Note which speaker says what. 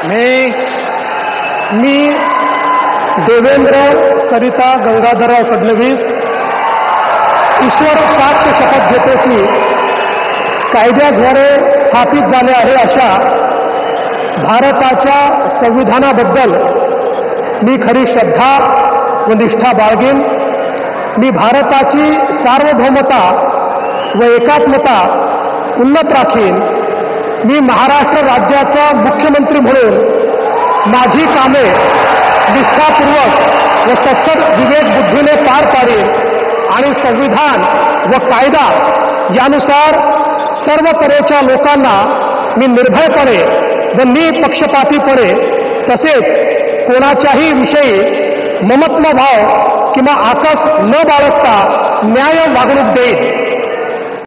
Speaker 1: मी देवेंद्र सरिता गंगाधरराव फडणवीस ईश्वर साक्ष शपथ घेतो की कायद्याद्वारे स्थापित झाले आहे अशा भारताच्या संविधानाबद्दल मी खरी श्रद्धा व निष्ठा बाळगेन. मी भारताची सार्वभौमता व एकात्मता उन्नत राखीन. मी महाराष्ट्र राज्याचा मुख्यमंत्री म्हणून माझी कामे निष्ठापूर्वक व सत्सद विवेक बुद्धीने पार पाडेन आणि संविधान व कायदा यानुसार सर्व तऱ्हेच्या लोकांना मी निर्भयपणे व निपक्षपातीपणे तसेच कोणाच्याही विषयी ममत्व भाव किंवा आकस न बाळगता न्याय वागणूक देईन.